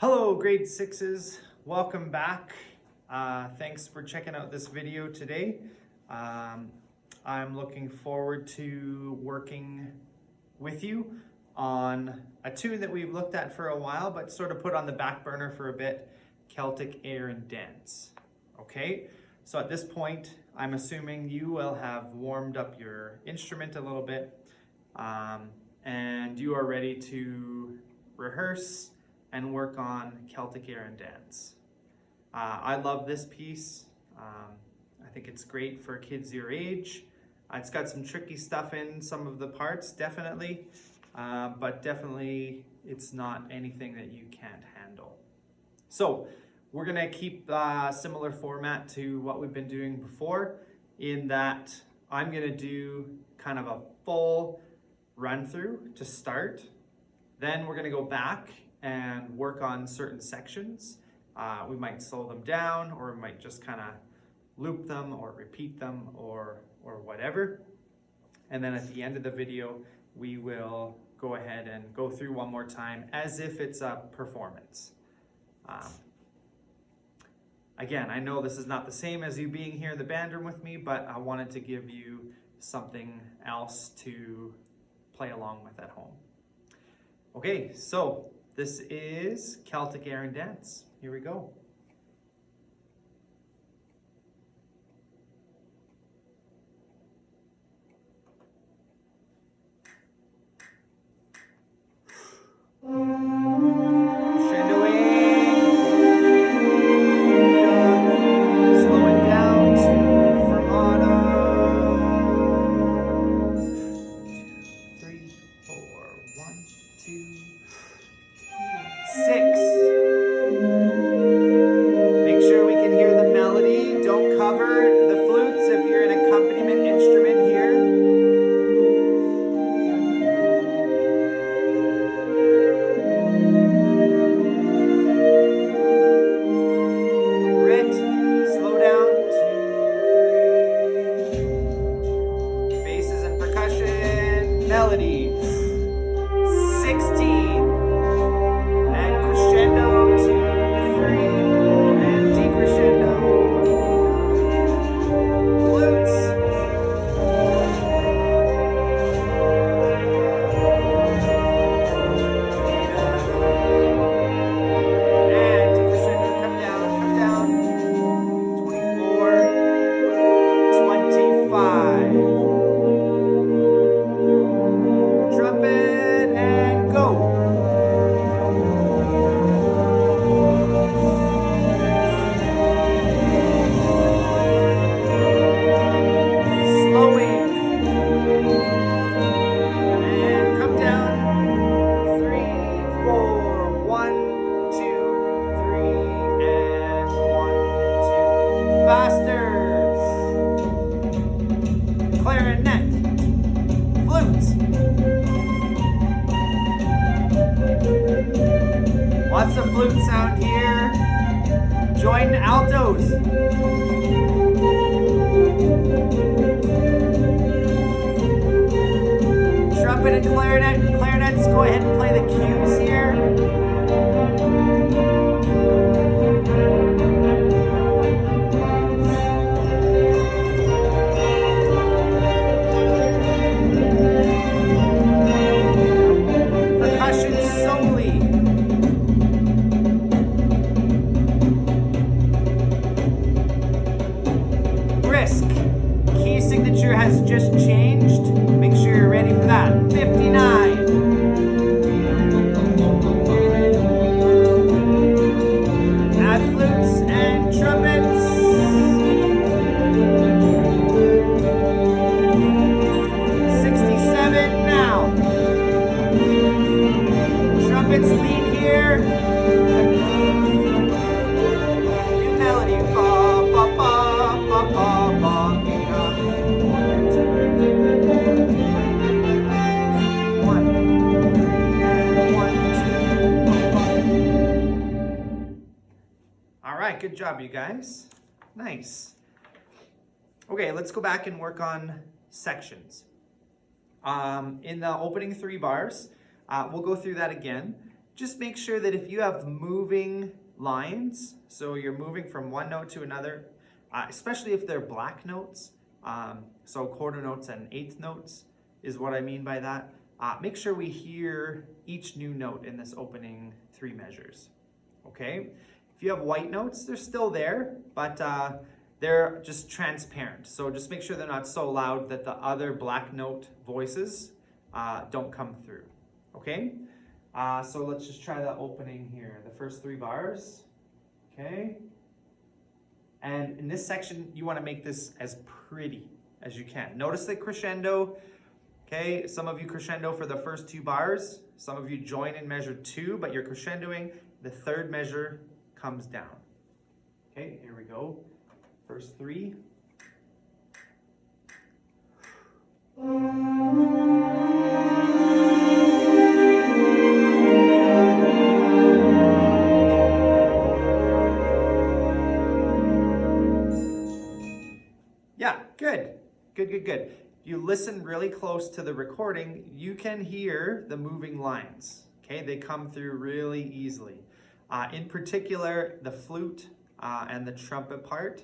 Hello grade sixes, welcome back. Thanks for checking out this video today. I'm looking forward to working with you on a tune that we've looked at for a while but sort of put on the back burner for a bit, Celtic Air and Dance. Okay, so at this point I'm assuming you will have warmed up your instrument a little bit and you are ready to rehearse and work on Celtic Air and Dance. I love this piece. I think it's great for kids your age. It's got some tricky stuff in some of the parts, definitely, but definitely it's not anything that you can't handle. So we're gonna keep a similar format to what we've been doing before, in that I'm gonna do kind of a full run through to start. Then we're gonna go back and work on certain sections. We might slow them down, or we might just kind of loop them or repeat them or whatever. And then at the end of the video, we will go ahead and go through one more time as if it's a performance. Again, I know this is not the same as you being here in the band room with me, but I wanted to give you something else to play along with at home. Okay, so this is Celtic Air and Dance. Here we go. Melody, 16, and crescendo, 2, 3, and decrescendo, flutes, and decrescendo, come down, 24, 25. Lots of flute sound here. Join altos. Trumpet and clarinet. Clarinets, go ahead and play the cues here. Has just changed. Make sure you're ready for that. 59. Add flutes and trumpets. 67 now. Trumpets lead here. New melody. Ba, ba, ba, ba, ba, ba. Good job, you guys. Nice. Okay, let's go back and work on sections. In the opening 3 bars, we'll go through that again. just make sure that if you have moving lines, so you're moving from one note to another, especially if they're black notes, so quarter notes and eighth notes is what I mean by that. Make sure we hear each new note in this opening 3 measures, okay? If you have white notes, they're still there, but they're just transparent. So just make sure they're not so loud that the other black note voices don't come through, okay? So let's just try the opening here. The first 3 bars, okay? And in this section, you want to make this as pretty as you can. Notice the crescendo, okay? Some of you crescendo for the first 2 bars. Some of you join in measure 2, but you're crescendoing. The 3rd measure comes down. Okay, here we go. First 3. Yeah, good. Good. If you listen really close to the recording, you can hear the moving lines. Okay, they come through really easily. In particular, the flute and the trumpet part.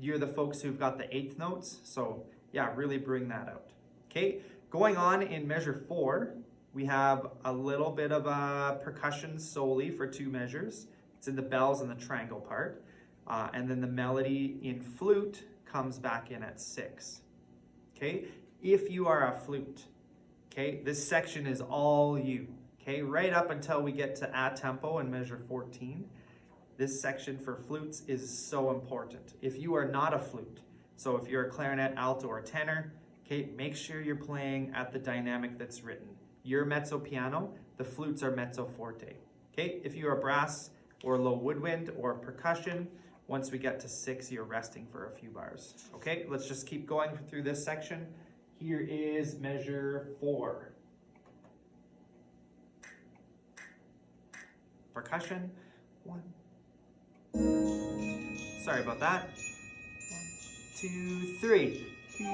You're the folks who've got the 8th notes, so yeah, really bring that out. Okay, going on in measure 4, we have a little bit of a percussion soli for 2 measures. It's in the bells and the triangle part. And then the melody in flute comes back in at 6. Okay, if you are a flute, okay, this section is all you. Okay, right up until we get to a tempo in measure 14. This section for flutes is so important. If you are not a flute, so if you're a clarinet, alto, or tenor, okay, make sure you're playing at the dynamic that's written. You're mezzo piano, the flutes are mezzo forte. Okay, if you are brass or low woodwind or percussion, once we get to 6, you're resting for a few bars. Okay, let's just keep going through this section. Here is measure 4. Percussion, 1. Sorry about that. 1, 2, 3. So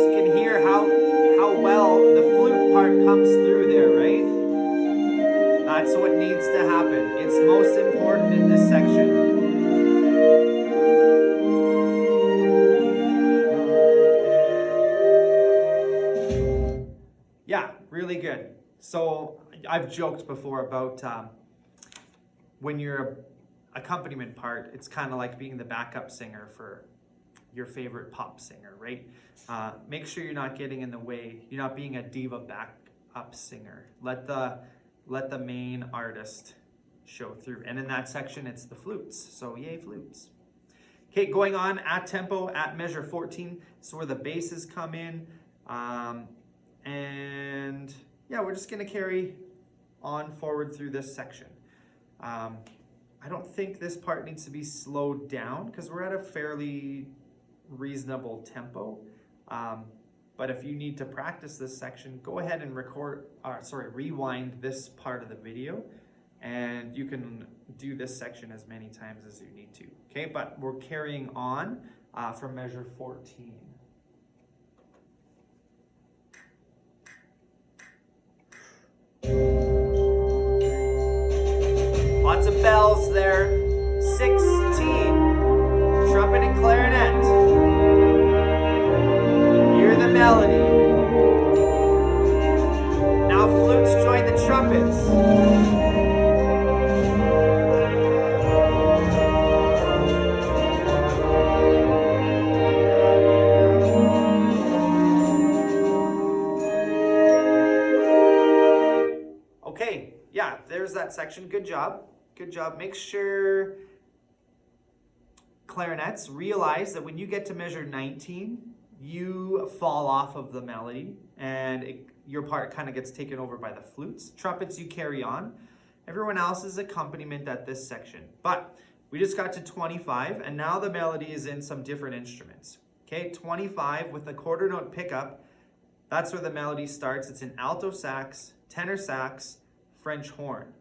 you can hear how well the flute part comes through there, right? That's what needs to happen. It's most important in this section. Yeah, really good. So I've joked before about when you're accompaniment part, it's kind of like being the backup singer for your favorite pop singer, right? Make sure you're not getting in the way. You're not being a diva backup singer. Let the main artist show through. And in that section, it's the flutes. So yay, flutes. Okay, going on at tempo at measure 14. So where the basses come in. And yeah, we're just gonna carry on forward through this section. I don't think this part needs to be slowed down because we're at a fairly reasonable tempo. But if you need to practice this section, go ahead and rewind this part of the video, and you can do this section as many times as you need to. Okay, but we're carrying on from measure 14. Lots of bells there. 16. Trumpet and clarinet. Hear the melody. Now flutes join the trumpets. Okay, yeah, there's that section. Good job. Good job. Make sure clarinets realize that when you get to measure 19, you fall off of the melody and your part kind of gets taken over by the flutes. Trumpets, you carry on. Everyone else is accompaniment at this section. But we just got to 25 and now the melody is in some different instruments. Okay, 25 with the quarter note pickup. That's where the melody starts. It's in alto sax, tenor sax, French horn.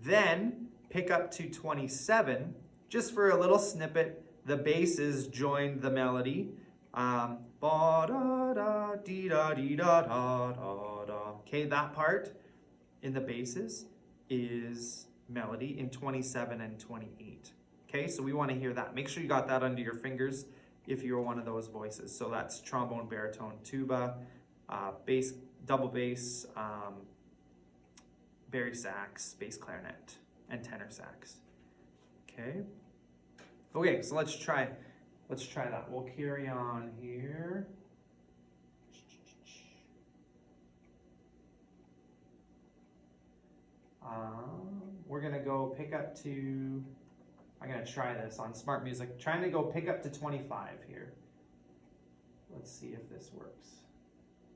Then pick up to 27, just for a little snippet, the basses join the melody. Ba da da dee da dee da da da da. Okay, that part in the basses is melody in 27 and 28. Okay, so we want to hear that. Make sure you got that under your fingers if you're one of those voices. So that's trombone, baritone, tuba, bass, double bass, bari sax, bass clarinet, and tenor sax. Okay. Okay, so let's try that. We'll carry on here. We're gonna go pick up to, I'm gonna try this on Smart Music. Trying to go pick up to 25 here. Let's see if this works.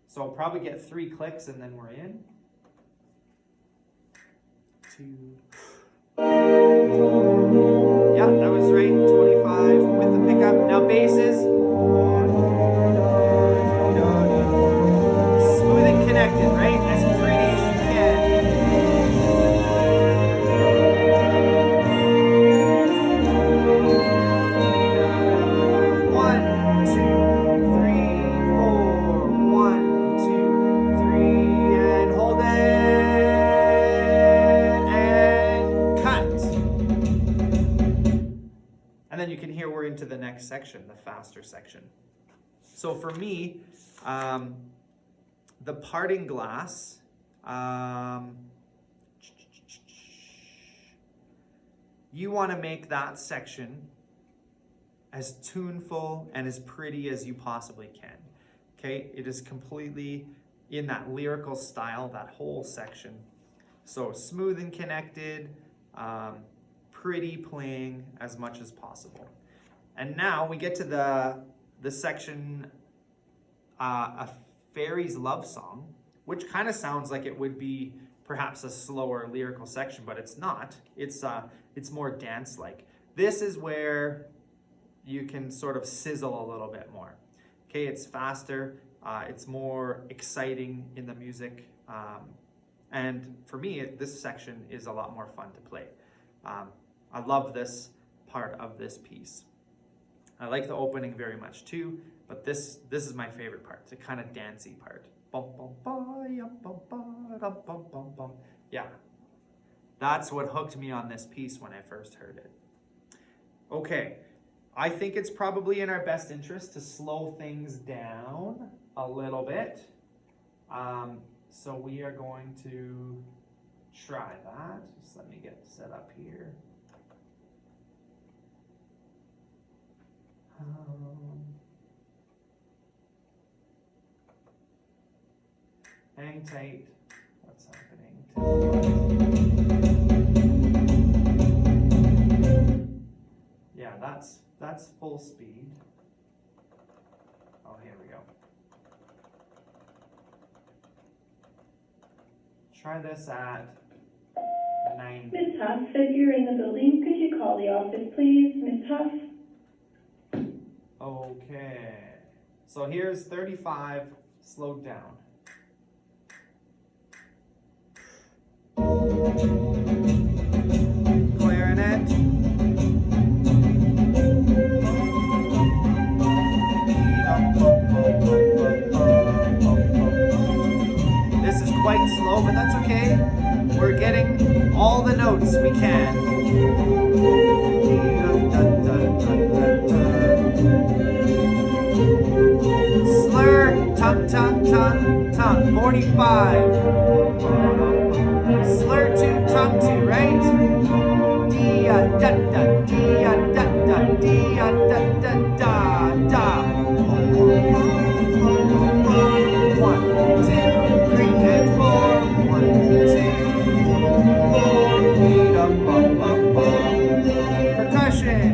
So I'll probably get 3 clicks and then we're in. 2. Yeah, that was right, 25 with the pickup. Now basses. Smooth and connected, right? As pretty as you can. 1, 2, 3, 4. 1, 2, 3, and hold it. And cut. And then you can hear we're into the next section, the faster section. So for me, the parting glass, you want to make that section as tuneful and as pretty as you possibly can. Okay, it is completely in that lyrical style, that whole section. So smooth and connected, pretty playing as much as possible. And now we get to the section, A Fairy's Love Song, which kind of sounds like it would be perhaps a slower lyrical section, but it's not. It's more dance-like. This is where you can sort of sizzle a little bit more. Okay, it's faster, it's more exciting in the music, and for me, this section is a lot more fun to play. I love this part of this piece. I like the opening very much too, but this is my favorite part, the kind of dancey part. Bum, bum, ba, yum, bum, ba, dum, bum, bum, bum. Yeah, that's what hooked me on this piece when I first heard it. Okay, I think it's probably in our best interest to slow things down a little bit. So we are going to try that. Just let me get set up here. Hang tight. What's happening? Yeah, that's full speed. Oh, here we go. Try this at 90. Ms. Huff, if you're in the building, could you call the office, please? Ms. Huff? Okay. So here's 35 slowed down. Clarinet. This is quite slow, but that's okay. We're getting all the notes we can. Slur, tum, tum, tum, tum, 45. Slur 2, tum 2, right? Dia, da, da, dia, da, da, dia, da, da, da, da. 1, 2, 3, and 4. 1, 2, 4. Percussion.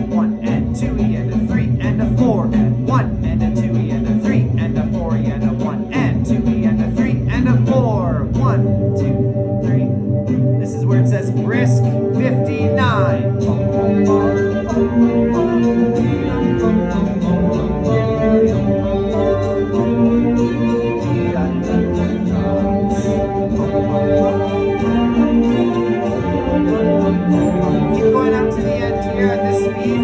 1 and 2 E and a 3 and a 4 and 1 and a 2 E and a 3 and a 4 E and a 1 and 2 E and a 3 and a 4. 1, 2, 3. This is where it says brisk 59. Keep going out to the end here at this speed.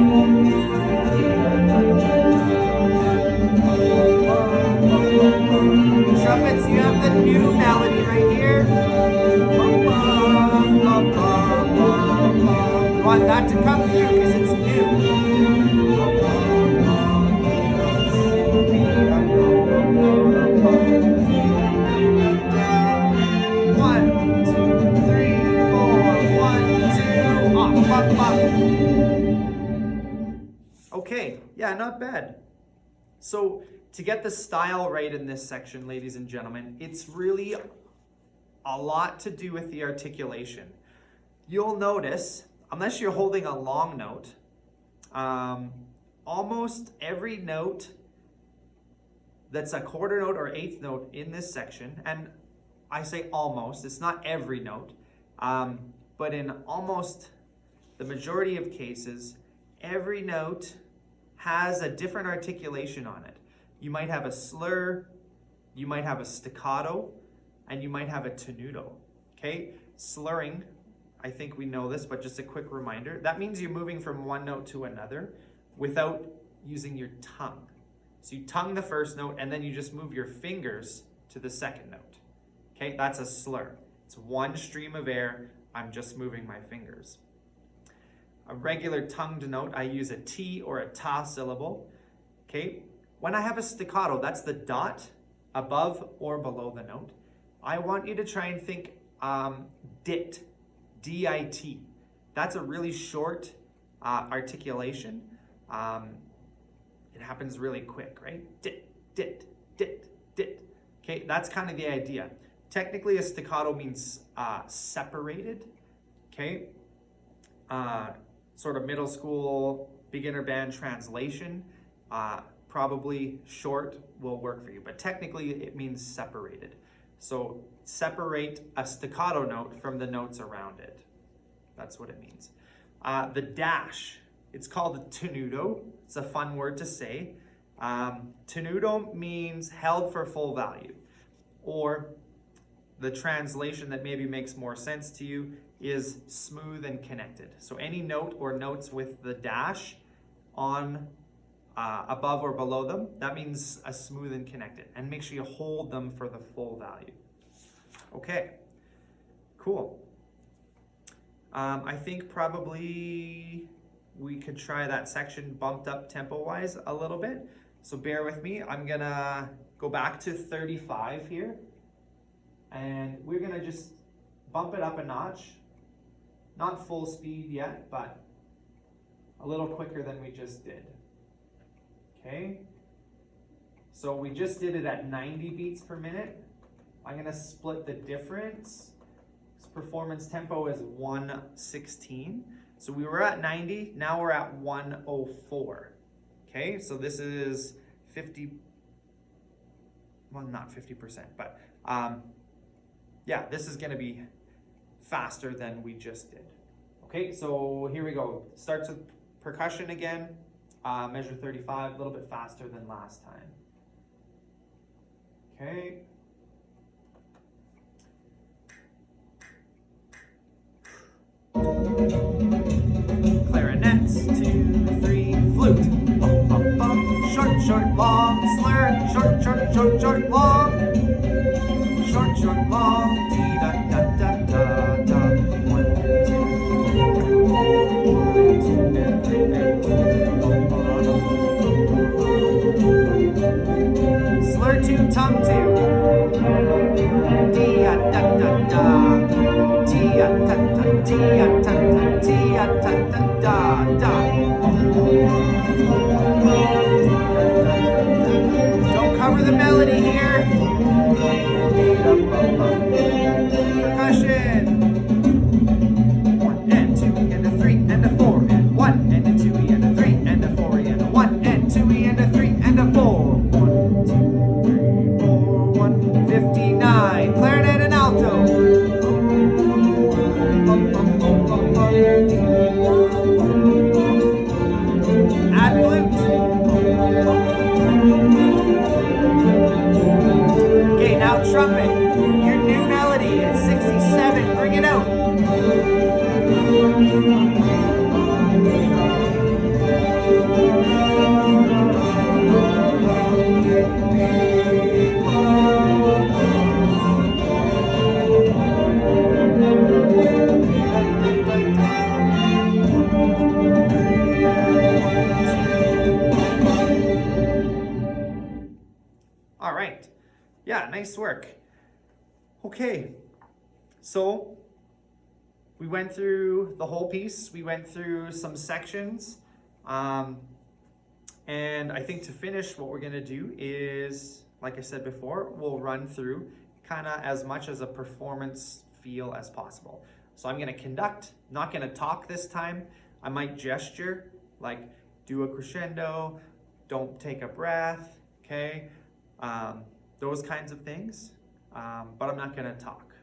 want that to come through because it's new. 1, 2, 3, 4. 1, 2, up, up, up. Okay, yeah, not bad. So to get the style right in this section, ladies and gentlemen, it's really a lot to do with the articulation. You'll notice, unless you're holding a long note, almost every note that's a quarter note or eighth note in this section, and I say almost, it's not every note, but in almost the majority of cases, every note has a different articulation on it. You might have a slur, you might have a staccato, and you might have a tenuto, okay? Slurring, I think we know this, but just a quick reminder, that means you're moving from one note to another without using your tongue. So you tongue the first note and then you just move your fingers to the second note, okay? That's a slur. It's one stream of air, I'm just moving my fingers. A regular tongued note, I use a T or a ta syllable, okay? When I have a staccato, that's the dot above or below the note. I want you to try and think dit, D-I-T. That's a really short articulation. It happens really quick, right? Dit, dit, dit, dit. Okay, that's kind of the idea. Technically, a staccato means separated, okay? Sort of middle school beginner band translation. Probably short will work for you, but technically it means separated. So separate a staccato note from the notes around it. That's what it means. The dash, it's called a tenuto. It's a fun word to say. Tenuto means held for full value, or the translation that maybe makes more sense to you is smooth and connected. So any note or notes with the dash on above or below them, that means a smooth and connected. And make sure you hold them for the full value. Okay, cool. I think probably we could try that section bumped up tempo-wise a little bit. So bear with me. I'm gonna go back to 35 here. And we're gonna just bump it up a notch. Not full speed yet, but a little quicker than we just did. Okay, so we just did it at 90 beats per minute. I'm gonna split the difference. This performance tempo is 116. So we were at 90, now we're at 104. Okay, so this is 50, well, not 50%, but yeah, this is gonna be faster than we just did. Okay, so here we go. Starts with percussion again. Measure 35, a little bit faster than last time. Okay. Clarinets, 2, 3, flute. Bum, bum, bum. Short, short, long, slur. Short, short, short, short, long. Short, short, long. Dee, da, da, da, da, da. 1, 2, and 3, and 4. Slur 2, tongue 2. Dia da da da. Dia da da. Dia da da. Dia da da da da. Don't cover the melody here. Percussion. 1 and 2 and a 3 and a 4 and 1 and a 2 and a 3 and a 4 and a 1 and 2 and a 3 and a 4. 1, 2, 3, 4, 1, 59. Clarinet and alto. right. Yeah, nice work. Okay, so we went through the whole piece. We went through some sections. And I think to finish, what we're gonna do is, like I said before, we'll run through kind of as much as a performance feel as possible. So I'm gonna conduct, not gonna talk this time. I might gesture, like do a crescendo, don't take a breath, okay? Those kinds of things, but I'm not gonna talk,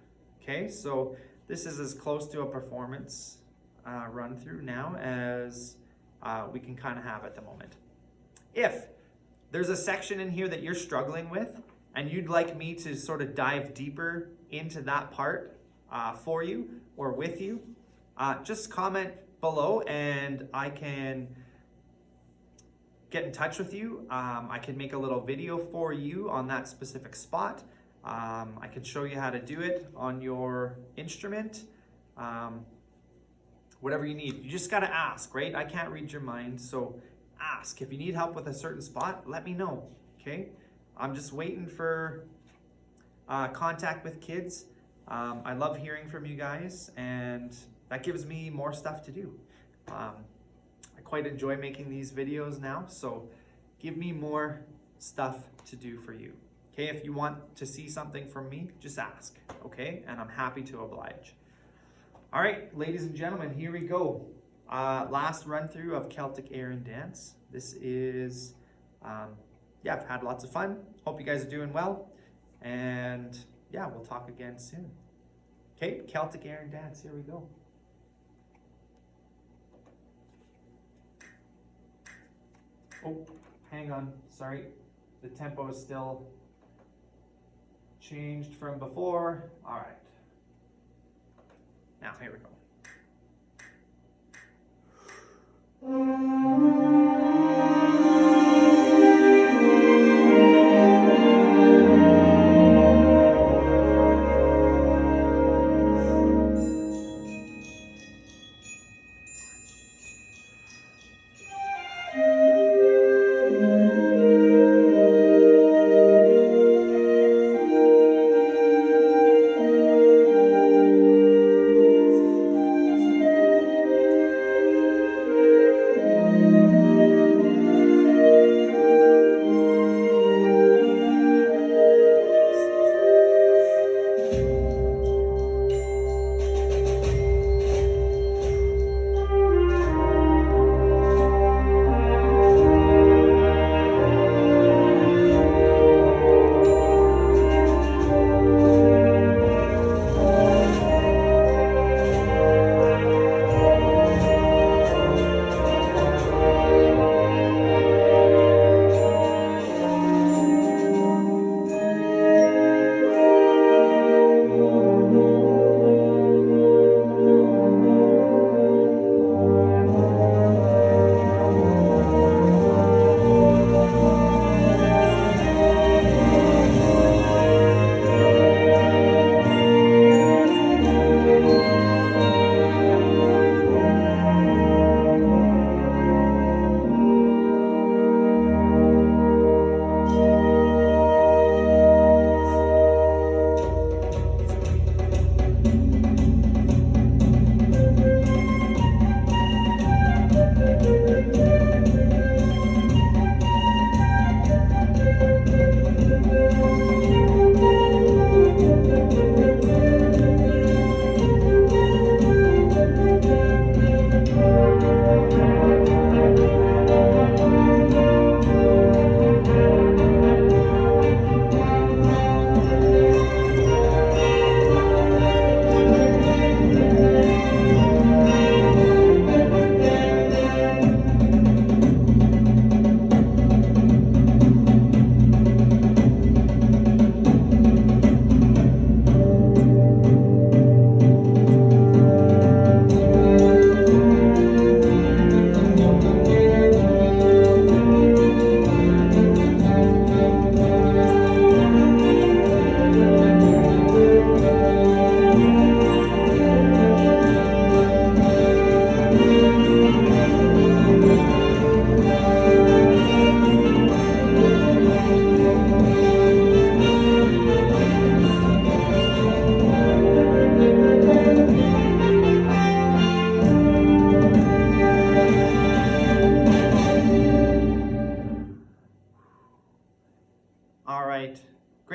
okay? So this is as close to a performance run through now as we can kind of have at the moment. If there's a section in here that you're struggling with and you'd like me to sort of dive deeper into that part for you or with you, just comment below and I can get in touch with you. I can make a little video for you on that specific spot. I can show you how to do it on your instrument. Whatever you need. You just got to ask, right? I can't read your mind, so ask. If you need help with a certain spot, let me know, okay? I'm just waiting for contact with kids. I love hearing from you guys, and that gives me more stuff to do. I quite enjoy making these videos now, so give me more stuff to do for you. Okay, if you want to see something from me, just ask, okay? And I'm happy to oblige. All right, ladies and gentlemen, here we go. Last run through of Celtic Air and Dance. This is, yeah, I've had lots of fun. Hope you guys are doing well. And yeah, we'll talk again soon. Okay, Celtic Air and Dance, here we go. Oh, hang on, sorry. The tempo is still changed from before. All right. Now, here we go.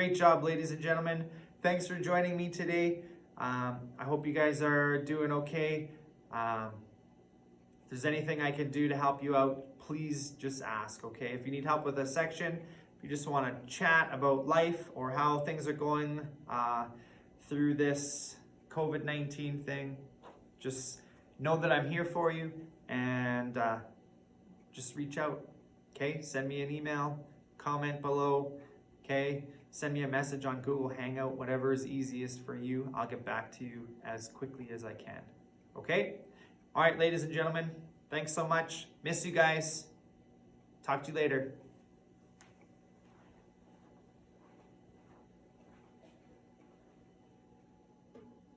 Great job, ladies and gentlemen. Thanks for joining me today. I hope you guys are doing okay. If there's anything I can do to help you out, please just ask, okay? If you need help with a section, if you just want to chat about life or how things are going through this COVID-19 thing, just know that I'm here for you, and just reach out, okay? Send me an email, comment below, okay? Send me a message on Google Hangout, whatever is easiest for you. I'll get back to you as quickly as I can, okay? All right, ladies and gentlemen, thanks so much. Miss you guys. Talk to you later.